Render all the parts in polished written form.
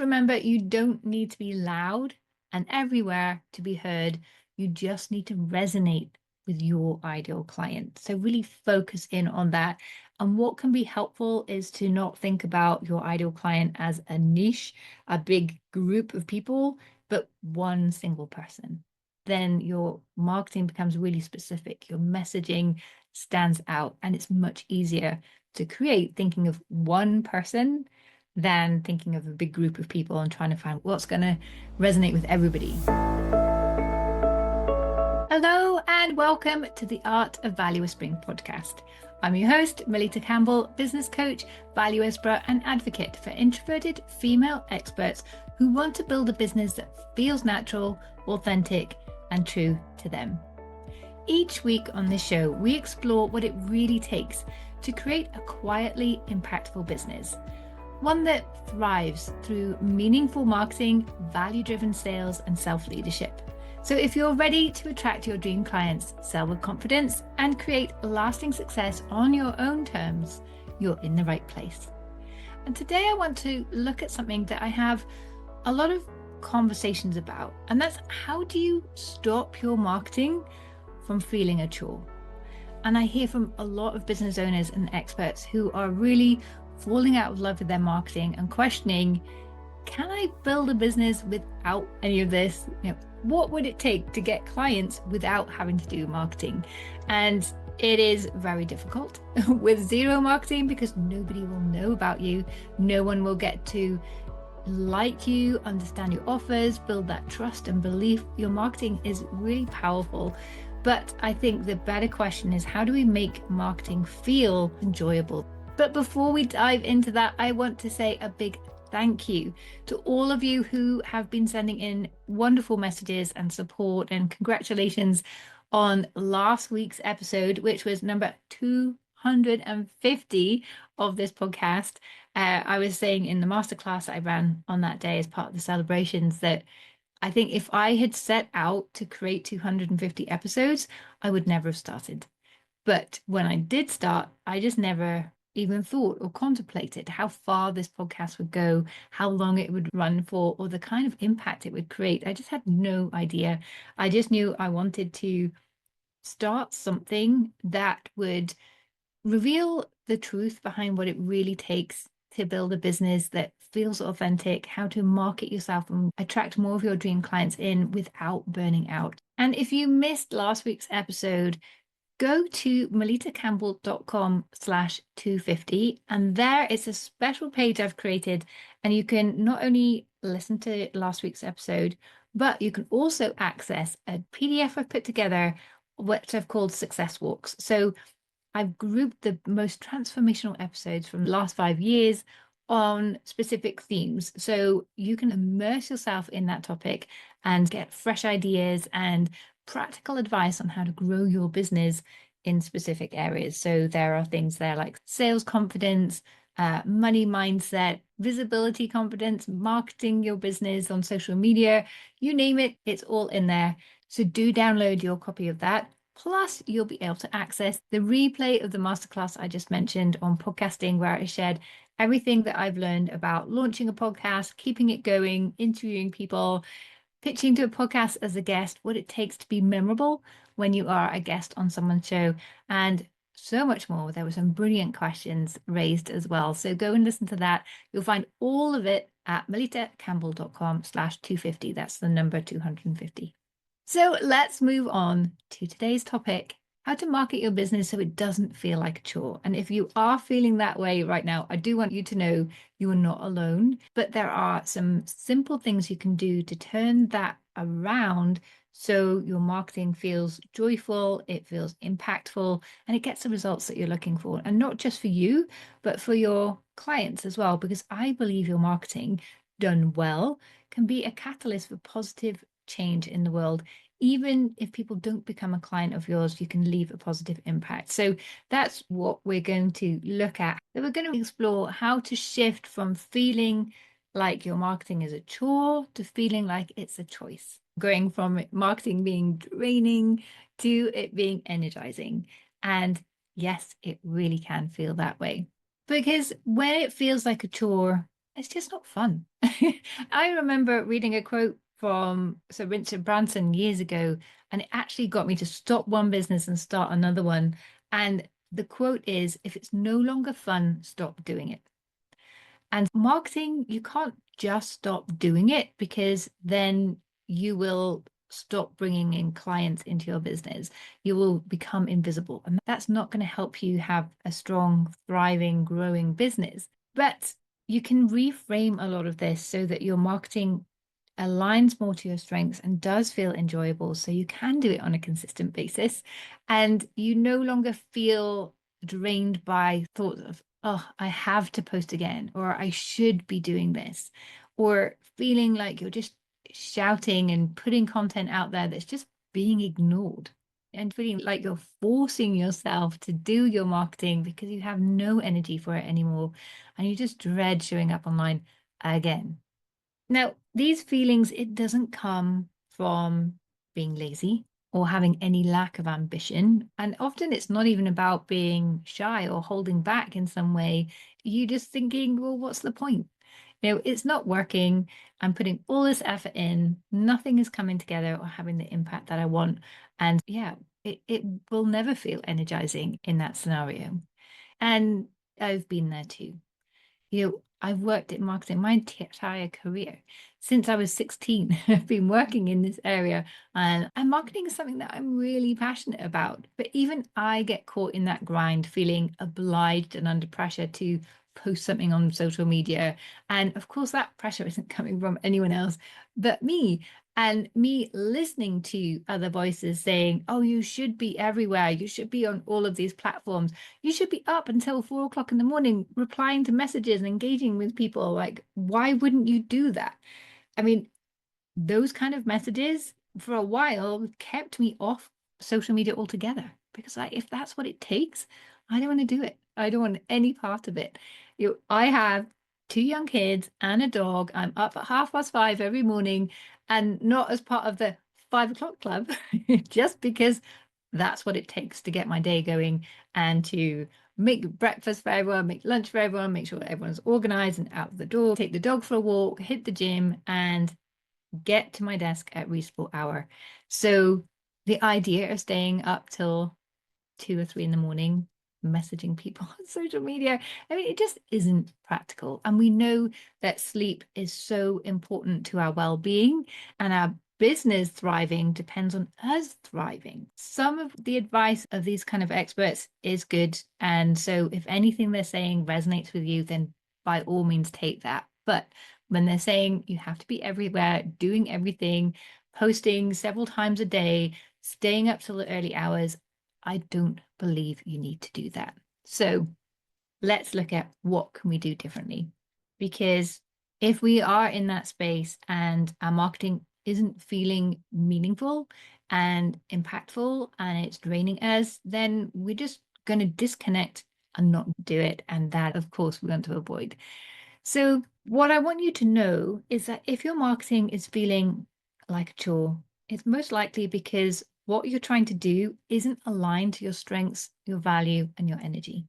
remember, you don't need to be loud and everywhere to be heard. You just need to resonate with your ideal client. So really focus in on that. And what can be helpful is to not think about your ideal client as a niche, a big group of people, but one single person. Then your marketing becomes really specific. Your messaging stands out, and it's much easier to create thinking of one person than thinking of a big group of people and trying to find what's going to resonate with everybody. Hello and welcome to the Art of Value Whispering podcast. I'm your host, Melitta Campbell, business coach, value whisperer, and advocate for introverted female experts who want to build a business that feels natural, authentic, and true to them. Each week on this show, we explore what it really takes to create a quietly impactful business, one that thrives through meaningful marketing, value-driven sales, and self-leadership. So if you're ready to attract your dream clients, sell with confidence, and create lasting success on your own terms, you're in the right place. And today I want to look at something that I have a lot of conversations about, and that's how do you stop your marketing from feeling a chore? And I hear from a lot of business owners and experts who are really falling out of love with their marketing and questioning, can I build a business without any of this? What would it take to get clients without having to do marketing? And it is very difficult with zero marketing because nobody will know about you. No one will get to like you, understand your offers, build that trust and belief. Your marketing is really powerful. But I think the better question is, how do we make marketing feel enjoyable? But before we dive into that, I want to say a big thank you to all of you who have been sending in wonderful messages and support, and congratulations on last week's episode, which was number 250 of this podcast. I was saying in the masterclass I ran on that day as part of the celebrations that I think if I had set out to create 250 episodes, I would never have started. But when I did start, I just never even thought or contemplated how far this podcast would go, how long it would run for, or the kind of impact it would create. I just had no idea. I just knew I wanted to start something that would reveal the truth behind what it really takes to build a business that feels authentic, how to market yourself and attract more of your dream clients in without burning out. And if you missed last week's episode, go to melittacampbell.com/250, and there is a special page I've created, and you can not only listen to last week's episode, but you can also access a PDF I've put together, which I've called Success Walks. So I've grouped the most transformational episodes from the last 5 years on specific themes. So you can immerse yourself in that topic and get fresh ideas and practical advice on how to grow your business in specific areas. So there are things there like sales confidence, money mindset, visibility confidence, marketing your business on social media, you name it, it's all in there. So do download your copy of that. Plus, you'll be able to access the replay of the masterclass I just mentioned on podcasting, where I shared everything that I've learned about launching a podcast, keeping it going, interviewing people, pitching to a podcast as a guest, what it takes to be memorable when you are a guest on someone's show, and so much more. There were some brilliant questions raised as well. So go and listen to that. You'll find all of it at melittacampbell.com/250. That's the number 250. So let's move on to today's topic, how to market your business so it doesn't feel like a chore. And if you are feeling that way right now, I do want you to know you are not alone, but there are some simple things you can do to turn that around so your marketing feels joyful, it feels impactful, and it gets the results that you're looking for. And not just for you, but for your clients as well, because I believe your marketing done well can be a catalyst for positive change in the world. Even if people don't become a client of yours, you can leave a positive impact. So that's what we're going to look at. So we're going to explore how to shift from feeling like your marketing is a chore to feeling like it's a choice, going from marketing being draining to it being energizing. And yes, it really can feel that way. Because when it feels like a chore, it's just not fun. I remember reading a quote from Sir Richard Branson years ago, and it actually got me to stop one business and start another one. And the quote is, if it's no longer fun, stop doing it. And marketing, you can't just stop doing it because then you will stop bringing in clients into your business. You will become invisible. And that's not going to help you have a strong, thriving, growing business. But you can reframe a lot of this so that your marketing aligns more to your strengths and does feel enjoyable. So you can do it on a consistent basis. And you no longer feel drained by thoughts of, oh, I have to post again, or I should be doing this, or feeling like you're just shouting and putting content out there that's just being ignored, and feeling like you're forcing yourself to do your marketing because you have no energy for it anymore. And you just dread showing up online again. Now, these feelings, it doesn't come from being lazy or having any lack of ambition. And often it's not even about being shy or holding back in some way. You just thinking, well, what's the point? It's not working. I'm putting all this effort in. Nothing is coming together or having the impact that I want. And yeah, it will never feel energizing in that scenario. And I've been there too. I've worked in marketing my entire career. Since I was 16, I've been working in this area, and marketing is something that I'm really passionate about. But even I get caught in that grind, feeling obliged and under pressure to post something on social media. And of course, that pressure isn't coming from anyone else but me. And me listening to other voices saying, oh, you should be everywhere. You should be on all of these platforms. You should be up until 4 o'clock in the morning replying to messages and engaging with people. Like, why wouldn't you do that? I mean, those kind of messages for a while kept me off social media altogether because if that's what it takes, I don't want to do it. I don't want any part of it. I have two young kids and a dog. I'm up at 5:30 every morning, and not as part of the 5 o'clock club, just because that's what it takes to get my day going and to make breakfast for everyone, make lunch for everyone, make sure that everyone's organized and out the door, take the dog for a walk, hit the gym, and get to my desk at reasonable hour. So the idea of staying up till 2 or 3 in the morning, messaging people on social media, I mean, it just isn't practical. And we know that sleep is so important to our well-being, and our business thriving depends on us thriving. Some of the advice of these kind of experts is good. And so if anything they're saying resonates with you, then by all means take that. But when they're saying you have to be everywhere, doing everything, posting several times a day, staying up till the early hours, I don't believe you need to do that. So let's look at what can we do differently. Because if we are in that space and our marketing isn't feeling meaningful and impactful and it's draining us, then we're just going to disconnect and not do it. And that, of course, we want to avoid. So what I want you to know is that if your marketing is feeling like a chore, it's most likely because what you're trying to do isn't aligned to your strengths, your value, and your energy.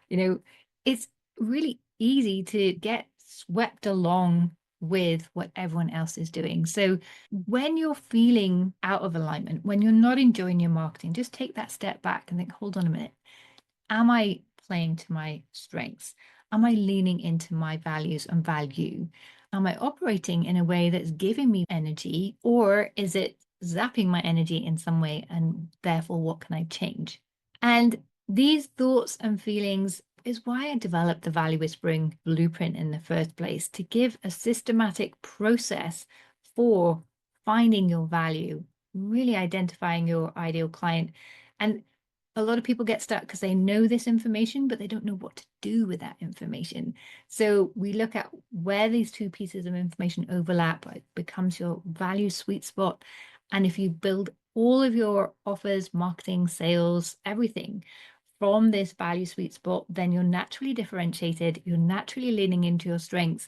It's really easy to get swept along with what everyone else is doing. So when you're feeling out of alignment, when you're not enjoying your marketing, just take that step back and think, hold on a minute. Am I playing to my strengths? Am I leaning into my values and value? Am I operating in a way that's giving me energy, or is it zapping my energy in some way? And therefore, what can I change? And these thoughts and feelings is why I developed the Value Whispering Blueprint in the first place, to give a systematic process for finding your value, really identifying your ideal client. And a lot of people get stuck because they know this information, but they don't know what to do with that information. So we look at where these two pieces of information overlap. It becomes your value sweet spot. And if you build all of your offers, marketing, sales, everything from this value sweet spot, then you're naturally differentiated. You're naturally leaning into your strengths.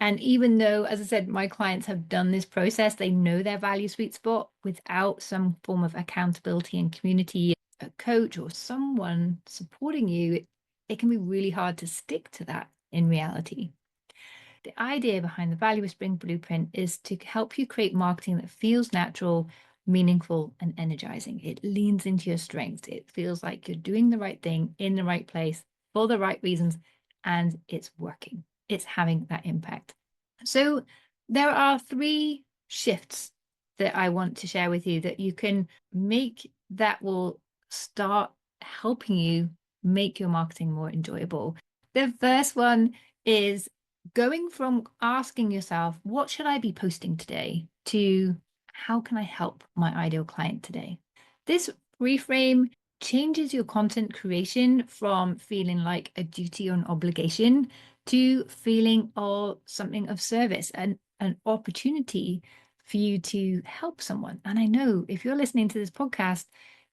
And even though, as I said, my clients have done this process, they know their value sweet spot without some form of accountability and community, a coach or someone supporting you, it can be really hard to stick to that in reality. The idea behind the Value Whispering Blueprint is to help you create marketing that feels natural, meaningful, and energizing. It leans into your strengths. It feels like you're doing the right thing in the right place for the right reasons, and it's working. It's having that impact. So there are 3 shifts that I want to share with you that you can make that will start helping you make your marketing more enjoyable. The first one is going from asking yourself, what should I be posting today, to how can I help my ideal client today? This reframe changes your content creation from feeling like a duty or an obligation to feeling of something of service and an opportunity for you to help someone. And I know if you're listening to this podcast,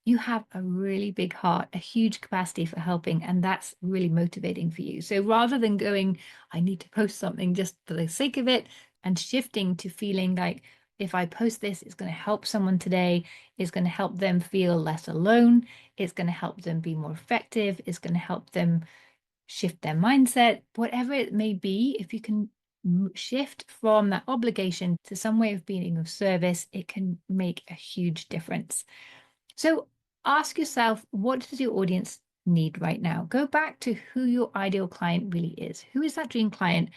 you have a really big heart, a huge capacity for helping, and that's really motivating for you. So rather than going, I need to post something just for the sake of it, and shifting to feeling like, if I post this, it's going to help someone today, it's going to help them feel less alone, it's going to help them be more effective, it's going to help them shift their mindset, whatever it may be. If you can shift from that obligation to some way of being of service, it can make a huge difference. So ask yourself, what does your audience need right now? Go back to who your ideal client really is. Who is that dream client?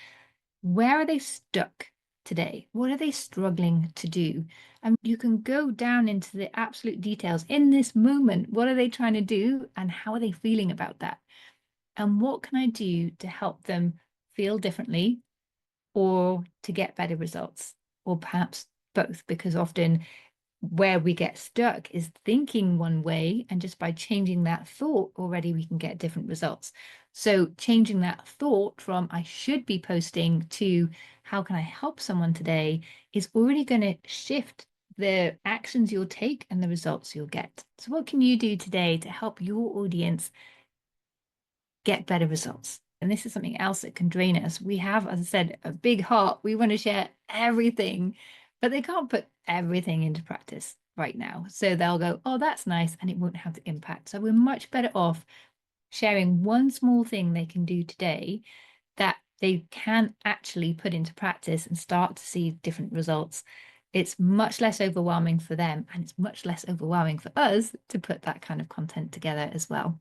Where are they stuck today? What are they struggling to do? And you can go down into the absolute details in this moment. What are they trying to do? And how are they feeling about that? And what can I do to help them feel differently, or to get better results? Or perhaps both, because often where we get stuck is thinking one way, and just by changing that thought already we can get different results. So changing that thought from I should be posting to how can I help someone today is already going to shift the actions you'll take and the results you'll get. So what can you do today to help your audience get better results? And this is something else that can drain us. We have, as I said, a big heart. We want to share everything, but they can't put everything into practice right now. So they'll go, oh, that's nice, and it won't have the impact. So we're much better off sharing one small thing they can do today that they can actually put into practice and start to see different results. It's much less overwhelming for them, and it's much less overwhelming for us to put that kind of content together as well.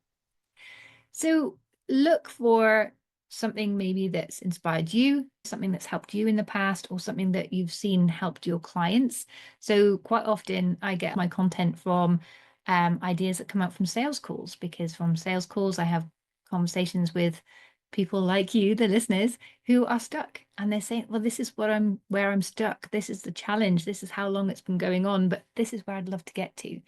So look for something maybe that's inspired you, something that's helped you in the past, or something that you've seen helped your clients. So quite often I get my content from ideas that come out from sales calls, because from sales calls I have conversations with people like you, the listeners, who are stuck, and they're saying, well, this is where I'm stuck. This is the challenge. This is how long it's been going on, but this is where I'd love to get to.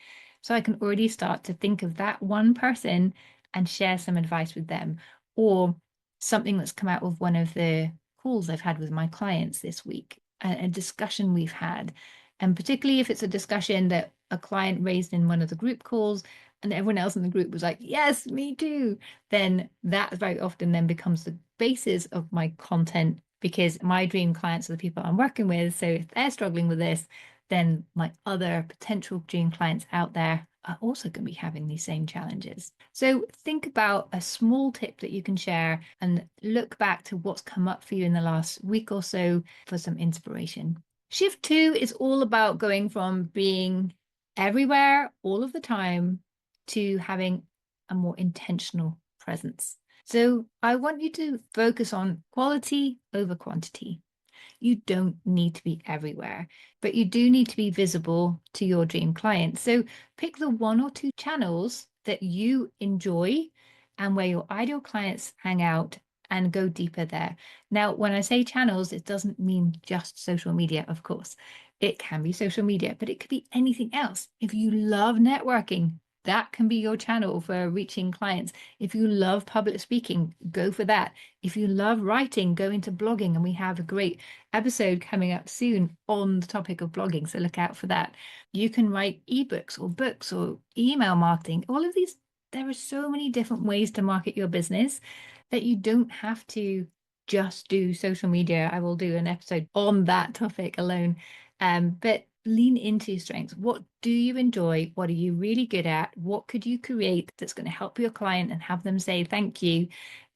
So I can already start to think of that one person and share some advice with them, or something that's come out of one of the calls I've had with my clients this week, a discussion we've had. And particularly if it's a discussion that a client raised in one of the group calls and everyone else in the group was like, yes, me too, then that very often then becomes the basis of my content, because my dream clients are the people I'm working with. So if they're struggling with this, then my other potential dream clients out there are also going to be having these same challenges. So think about a small tip that you can share and look back to what's come up for you in the last week or so for some inspiration. Shift 2 is all about going from being everywhere all of the time to having a more intentional presence. So I want you to focus on quality over quantity. You don't need to be everywhere, but you do need to be visible to your dream clients. So pick the 1 or 2 channels that you enjoy and where your ideal clients hang out, and go deeper there. Now, when I say channels, it doesn't mean just social media, of course. It can be social media, but it could be anything else. If you love networking, that can be your channel for reaching clients. If you love public speaking, go for that. If you love writing, go into blogging. And we have a great episode coming up soon on the topic of blogging, so look out for that. You can write ebooks or books or email marketing. All of these, there are so many different ways to market your business that you don't have to just do social media. I will do an episode on that topic alone. But lean into your strengths. What do you enjoy? What are you really good at? What could you create that's going to help your client and have them say thank you?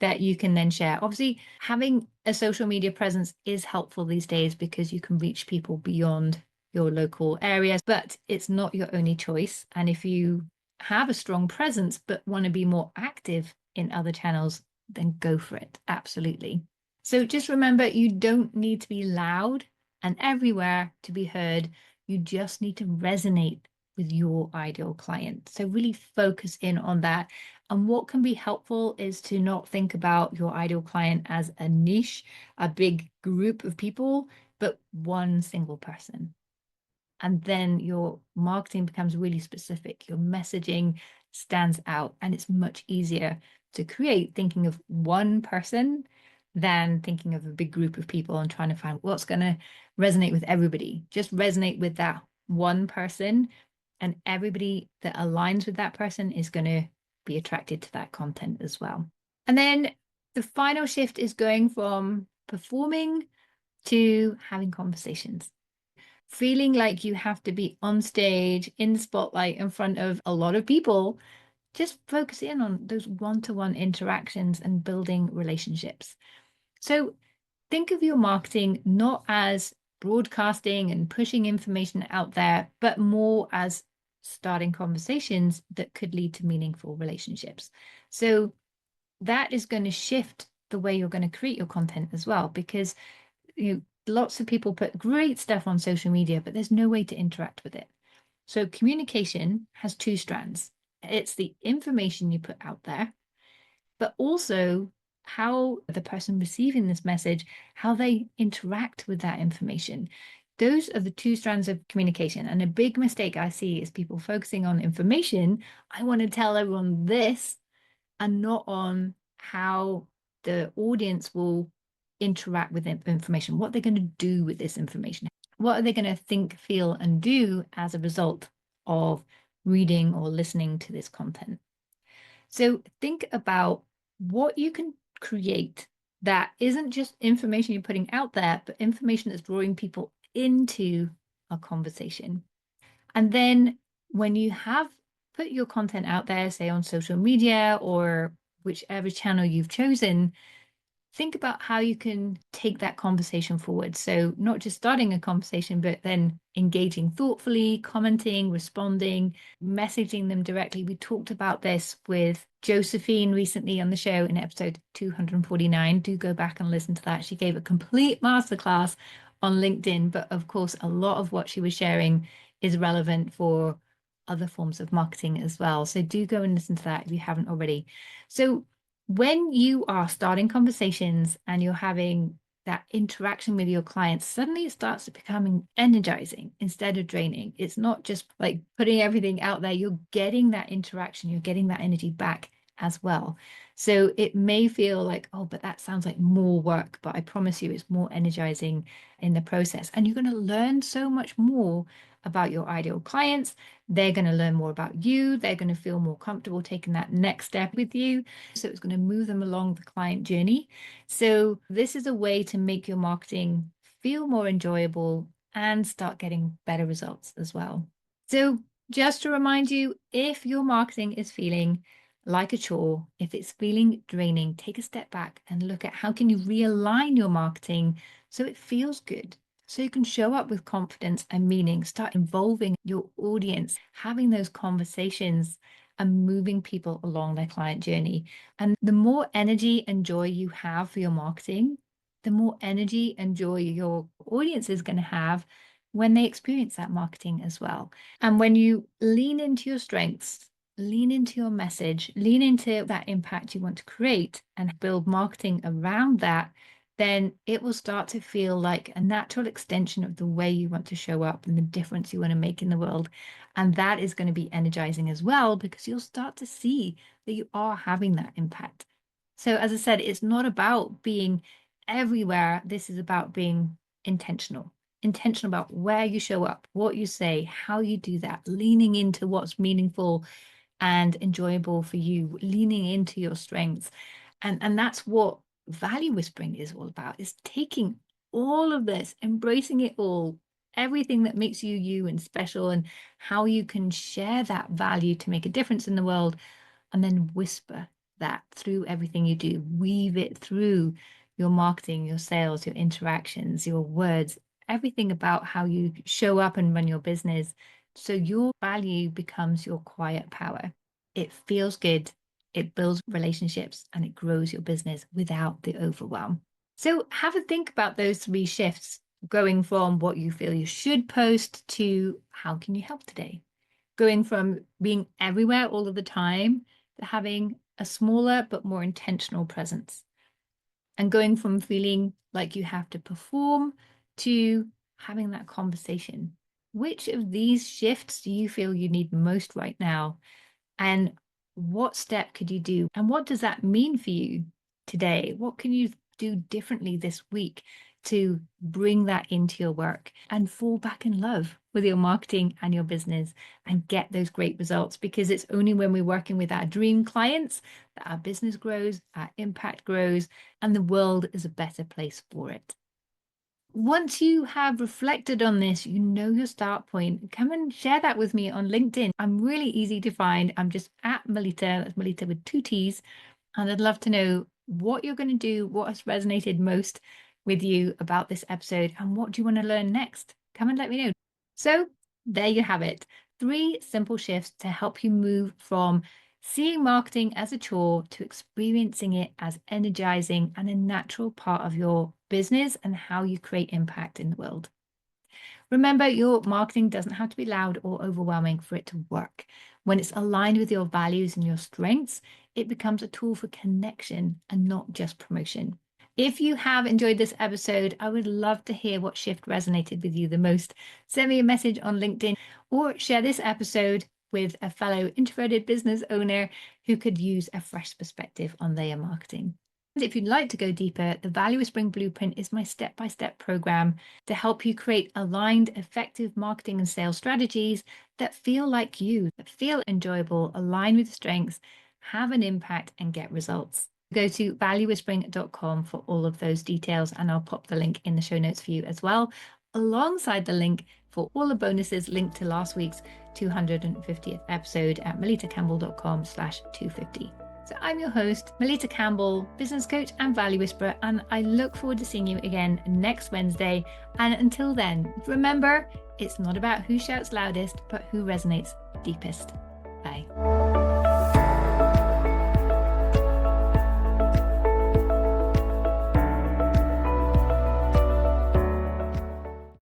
that you can then share. Obviously, having a social media presence is helpful these days because you can reach people beyond your local areas, but it's not your only choice. And if you have a strong presence but want to be more active in other channels, then go for it. Absolutely. So just remember, you don't need to be loud and everywhere to be heard. You just need to resonate with your ideal client. So really focus in on that. And what can be helpful is to not think about your ideal client as a niche, a big group of people, but one single person. And then your marketing becomes really specific. Your messaging stands out, and it's much easier to create thinking of one person than thinking of a big group of people and trying to find what's going to resonate with everybody. Just resonate with that one person, and everybody that aligns with that person is going to be attracted to that content as well. And then the final shift is going from performing to having conversations. Feeling like you have to be on stage, in the spotlight, in front of a lot of people, just focus in on those one-to-one interactions and building relationships. So think of your marketing not as broadcasting and pushing information out there, but more as starting conversations that could lead to meaningful relationships. So that is going to shift the way you're going to create your content as well, because lots of people put great stuff on social media, but there's no way to interact with it. So communication has two strands. It's the information you put out there, but also how the person receiving this message, how they interact with that information. Those are the two strands of communication. And a big mistake I see is people focusing on information. I want to tell everyone this, and not on how the audience will interact with information, what they're going to do with this information, what are they going to think, feel, and do as a result of reading or listening to this content. So think about what you can create that isn't just information you're putting out there, but information that's drawing people into a conversation. And then when you have put your content out there, say on social media or whichever channel you've chosen, think about how you can take that conversation forward. So not just starting a conversation, but then engaging thoughtfully, commenting, responding, messaging them directly. We talked about this with Josephine recently on the show in episode 249. Do go back and listen to that. She gave a complete masterclass on LinkedIn, but of course, a lot of what she was sharing is relevant for other forms of marketing as well. So do go and listen to that if you haven't already. So when you are starting conversations and you're having that interaction with your clients, suddenly it starts to becoming energizing instead of draining. It's not just like putting everything out there. You're getting that interaction, you're getting that energy back as well. So it may feel like, oh, but that sounds like more work, but I promise you it's more energizing in the process. And you're going to learn so much more about your ideal clients. They're going to learn more about you. They're going to feel more comfortable taking that next step with you. So it's going to move them along the client journey. So this is a way to make your marketing feel more enjoyable and start getting better results as well. So just to remind you, if your marketing is feeling like a chore, if it's feeling draining, take a step back and look at how can you realign your marketing so it feels good. So you can show up with confidence and meaning, start involving your audience, having those conversations and moving people along their client journey. And the more energy and joy you have for your marketing, the more energy and joy your audience is going to have when they experience that marketing as well. And when you lean into your strengths, lean into your message, lean into that impact you want to create and build marketing around that, then it will start to feel like a natural extension of the way you want to show up and the difference you want to make in the world. And that is going to be energizing as well, because you'll start to see that you are having that impact. So, as I said, it's not about being everywhere. This is about being intentional. Intentional about where you show up, what you say, how you do that, leaning into what's meaningful and enjoyable for you, leaning into your strengths. And that's what value whispering is all about, is taking all of this, embracing it all, everything that makes you you and special, and how you can share that value to make a difference in the world, and then whisper that through everything you do. Weave it through your marketing, your sales, your interactions, your words, everything about how you show up and run your business. So your value becomes your quiet power. It feels good, it builds relationships, and it grows your business without the overwhelm. So have a think about those 3 shifts, going from what you feel you should post to how can you help today? Going from being everywhere all of the time to having a smaller but more intentional presence. And going from feeling like you have to perform to having that conversation. Which of these shifts do you feel you need most right now? And what step could you do? And what does that mean for you today? What can you do differently this week to bring that into your work and fall back in love with your marketing and your business and get those great results? Because it's only when we're working with our dream clients that our business grows, our impact grows, and the world is a better place for it. Once you have reflected on this, you know your start point, come and share that with me on LinkedIn. I'm really easy to find. I'm just at Melitta, that's Melitta with 2 T's. And I'd love to know what you're going to do, what has resonated most with you about this episode, and what do you want to learn next? Come and let me know. So there you have it. 3 simple shifts to help you move from seeing marketing as a chore to experiencing it as energizing and a natural part of your business and how you create impact in the world. Remember, your marketing doesn't have to be loud or overwhelming for it to work. When it's aligned with your values and your strengths, it becomes a tool for connection and not just promotion. If you have enjoyed this episode, I would love to hear what shift resonated with you the most. Send me a message on LinkedIn or share this episode with a fellow introverted business owner who could use a fresh perspective on their marketing. And if you'd like to go deeper, the Value Whispering Blueprint is my step-by-step program to help you create aligned, effective marketing and sales strategies that feel like you, that feel enjoyable, align with strengths, have an impact, and get results. Go to valuewhispering.com for all of those details, and I'll pop the link in the show notes for you as well, alongside the link for all the bonuses linked to last week's 250th episode at melittacampbell.com/250. So I'm your host, Melitta Campbell, business coach and value whisperer, and I look forward to seeing you again next Wednesday. And until then, remember, it's not about who shouts loudest, but who resonates deepest. Bye.